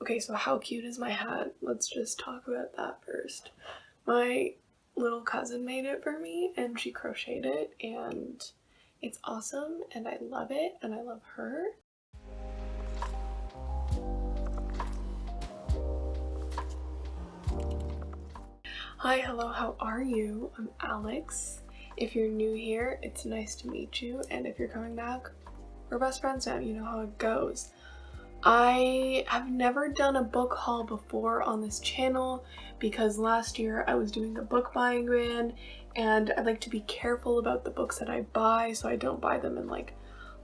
Okay, so how cute is my hat? Let's just talk about that first. My little cousin made it for me and she crocheted it and it's awesome and I love it and I love her. Hi, hello, how are you? I'm Alex. If you're new here, it's nice to meet you, and if you're coming back, we're best friends now, you know how it goes. I have never done a book haul before on this channel because last year I was doing a book buying ban and I like to be careful about the books that I buy so I don't buy them in like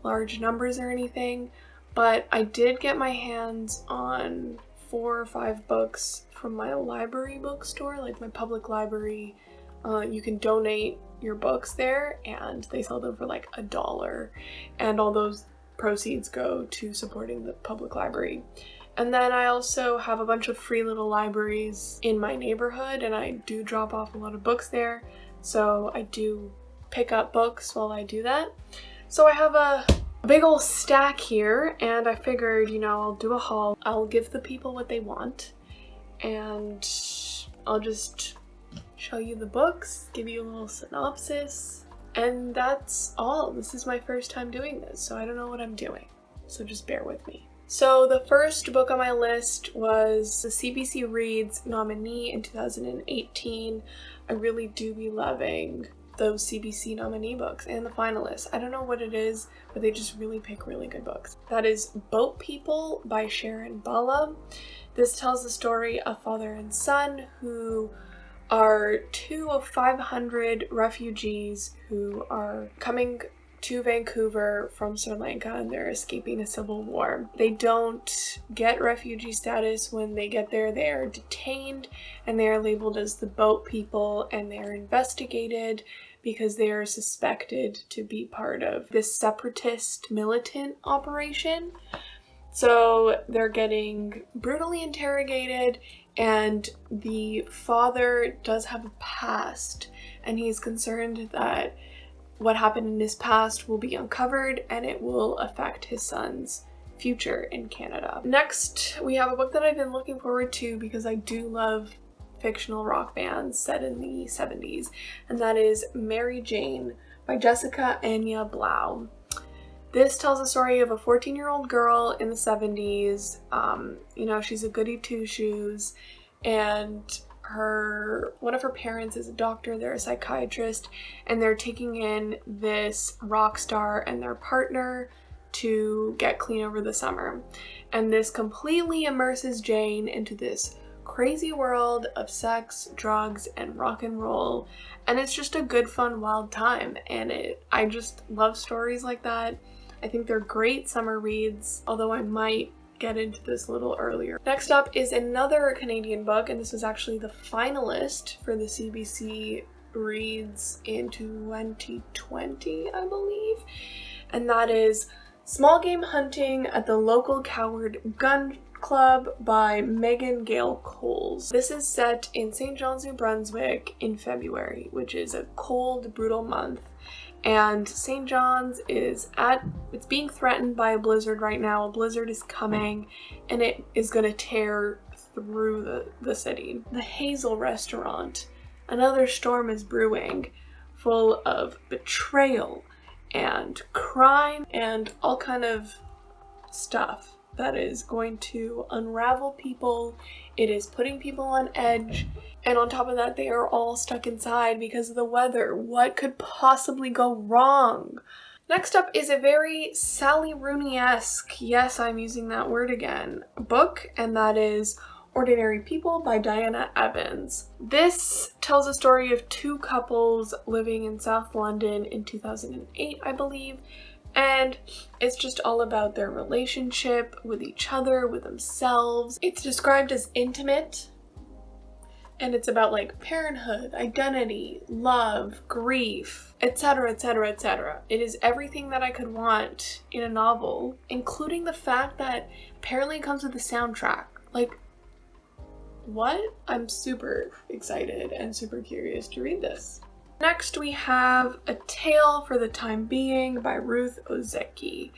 large numbers or anything, but I did get my hands on 4 or 5 books from my library bookstore, like my public library. You can donate your books there and they sell them for like $1 and all those proceeds go to supporting the public library. And then I also have a bunch of free little libraries in my neighborhood and I do drop off a lot of books there, so I do pick up books while I do that. So I have a big old stack here and I figured, you know, I'll do a haul. I'll give the people what they want and I'll just show you the books, give you a little synopsis, and that's all. This is my first time doing this, so I don't know what I'm doing, so just bear with me. So the first book on my list was the CBC Reads nominee in 2018. I really do be loving those CBC nominee books and the finalists. I don't know what it is, but they just really pick really good books. That is Boat People by Sharon Bala. This tells the story of father and son who are 2 of 500 refugees who are coming to Vancouver from Sri Lanka and they're escaping a civil war. They don't get refugee status when they get there. They are detained and they are labeled as the boat people and they are investigated because they are suspected to be part of this separatist militant operation. So they're getting brutally interrogated and the father does have a past and he's concerned that what happened in his past will be uncovered and it will affect his son's future in Canada. Next, we have a book that I've been looking forward to because I do love fictional rock bands set in the 70s, and that is Mary Jane by Jessica Anya Blau. This tells the story of a 14-year-old girl in the 70s. You know, she's a goody two-shoes, and one of her parents is a doctor, they're a psychiatrist, and they're taking in this rock star and their partner to get clean over the summer. And this completely immerses Jane into this crazy world of sex, drugs, and rock and roll. And it's just a good, fun, wild time. And I just love stories like that. I think they're great summer reads, although I might get into this a little earlier. Next up is another Canadian book, and this was actually the finalist for the CBC Reads in 2020, I believe. And that is Small Game Hunting at the Local Coward Gun Club by Megan Gale Coles. This is set in St. John's, New Brunswick in February, which is a cold, brutal month. And St. John's it's being threatened by a blizzard right now. A blizzard is coming and it is going to tear through the city. The Hazel restaurant, another storm is brewing, full of betrayal and crime and all kind of stuff that is going to unravel people. It is putting people on edge, and on top of that, they are all stuck inside because of the weather. What could possibly go wrong? Next up is a very Sally Rooney-esque, yes, I'm using that word again, book, and that is Ordinary People by Diana Evans. This tells a story of 2 couples living in South London in 2008, I believe, and it's just all about their relationship with each other, with themselves. It's described as intimate, and it's about like parenthood, identity, love, grief, etc, etc, etc. It is everything that I could want in a novel, including the fact that apparently it comes with a soundtrack. Like, what? I'm super excited and super curious to read this. Next we have A Tale for the Time Being by Ruth Ozeki.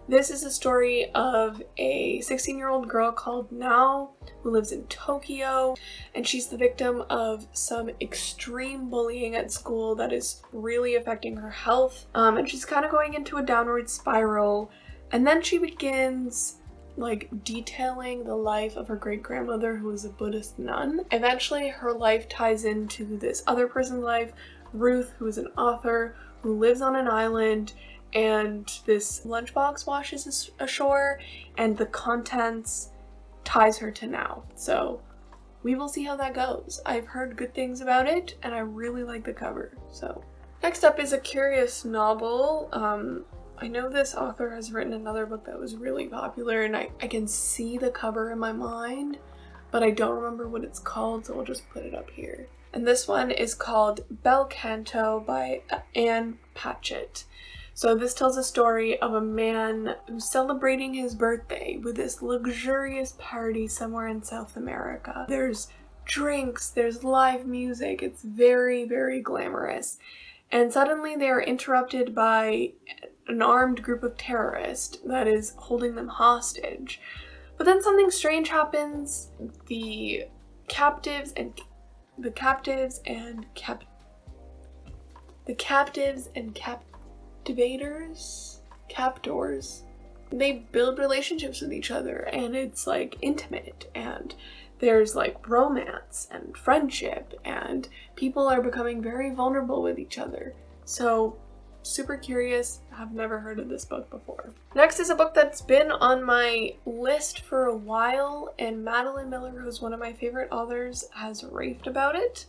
This is a story of a 16-year-old girl called Nao who lives in Tokyo, and she's the victim of some extreme bullying at school that is really affecting her health, and she's kind of going into a downward spiral. And then she begins like detailing the life of her great-grandmother, who was a Buddhist nun. Eventually her life ties into this other person's life, Ruth, who is an author who lives on an island, and this lunchbox washes ashore, and the contents ties her to Now. So we will see how that goes. I've heard good things about it, and I really like the cover. So next up is a curious novel. I know this author has written another book that was really popular, and I can see the cover in my mind, but I don't remember what it's called, so I'll just put it up here. And this one is called Bel Canto by Anne Patchett. So this tells a story of a man who's celebrating his birthday with this luxurious party somewhere in South America. There's drinks, there's live music, it's very, very glamorous. And suddenly they are interrupted by an armed group of terrorists that is holding them hostage. But then something strange happens. The captives and captivators, they build relationships with each other, and it's like intimate, and there's like romance and friendship, and people are becoming very vulnerable with each other. So super curious. I've never heard of this book before. Next is a book that's been on my list for a while, and Madeline Miller, who's one of my favorite authors, has raved about it,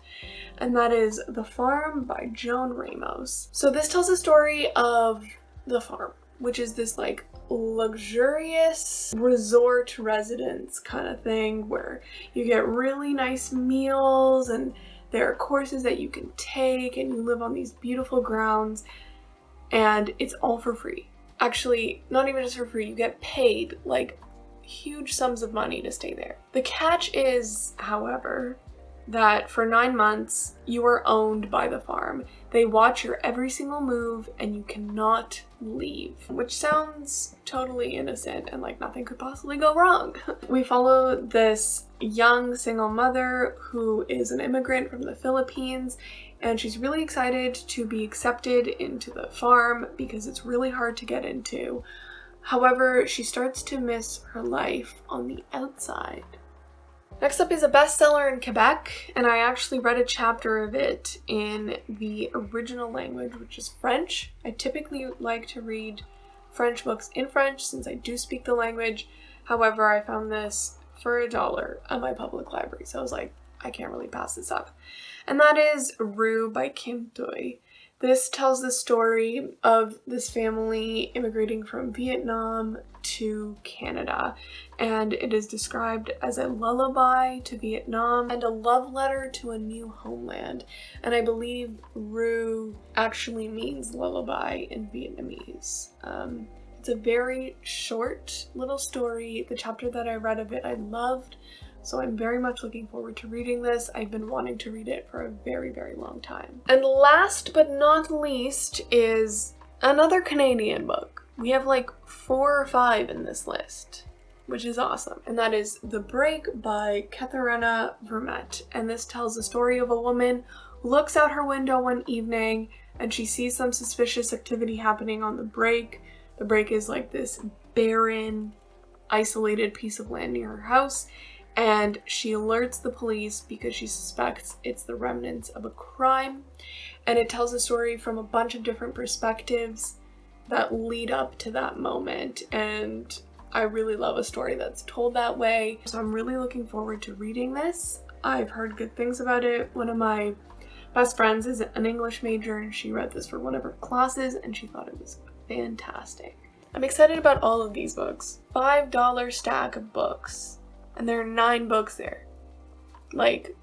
and that is The Farm by Joan Ramos. So this tells a story of the farm, which is this like luxurious resort residence kind of thing where you get really nice meals, and there are courses that you can take, and you live on these beautiful grounds, and it's all for free. Actually, not even just for free, you get paid like huge sums of money to stay there. The catch is, however, that for 9 months you are owned by the farm. They watch your every single move, and you cannot leave, which sounds totally innocent and like nothing could possibly go wrong. We follow this young single mother who is an immigrant from the Philippines, and she's really excited to be accepted into the farm because it's really hard to get into. However, she starts to miss her life on the outside. Next up is a bestseller in Quebec, and I actually read a chapter of it in the original language, which is French. I typically like to read French books in French since I do speak the language. However, I found this for $1 at my public library, so I was like, I can't really pass this up. And that is Rue by Kim Thuy. This tells the story of this family immigrating from Vietnam to Canada, and it is described as a lullaby to Vietnam and a love letter to a new homeland. And I believe Rue actually means lullaby in Vietnamese. It's a very short little story. The chapter that I read of it I loved, so I'm very much looking forward to reading this. I've been wanting to read it for a very, very long time. And last but not least is another Canadian book. We have like 4 or 5 in this list, which is awesome. And that is The Break by Katharina Vermette. And this tells the story of a woman who looks out her window one evening and she sees some suspicious activity happening on the break. The break is like this barren, isolated piece of land near her house, and she alerts the police because she suspects it's the remnants of a crime. And it tells a story from a bunch of different perspectives that lead up to that moment, and I really love a story that's told that way. So I'm really looking forward to reading this. I've heard good things about it. One of my best friends is an English major, and she read this for one of her classes and she thought it was fantastic. I'm excited about all of these books. $5 stack of books, and there are 9 books there. Like,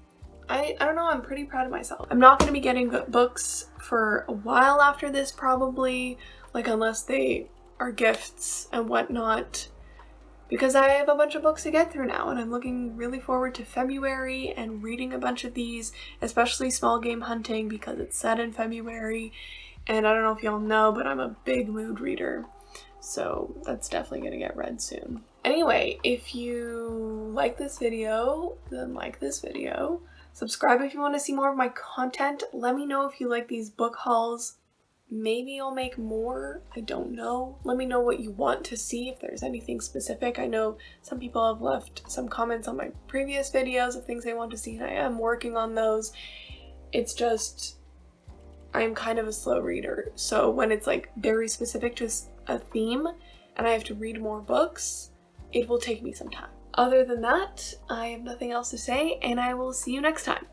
I don't know, I'm pretty proud of myself. I'm not going to be getting books for a while after this probably, like unless they are gifts and whatnot, because I have a bunch of books to get through now, and I'm looking really forward to February and reading a bunch of these, especially Small Game Hunting because it's set in February, and I don't know if y'all know, but I'm a big mood reader. So that's definitely gonna get read soon. Anyway, if you like this video, then like this video. Subscribe if you want to see more of my content. Let me know if you like these book hauls. Maybe I'll make more. I don't know. Let me know what you want to see, if there's anything specific. I know some people have left some comments on my previous videos of things they want to see, and I am working on those. It's just, I'm kind of a slow reader. So when it's like very specific to a theme and I have to read more books, it will take me some time. Other than that, I have nothing else to say, and I will see you next time.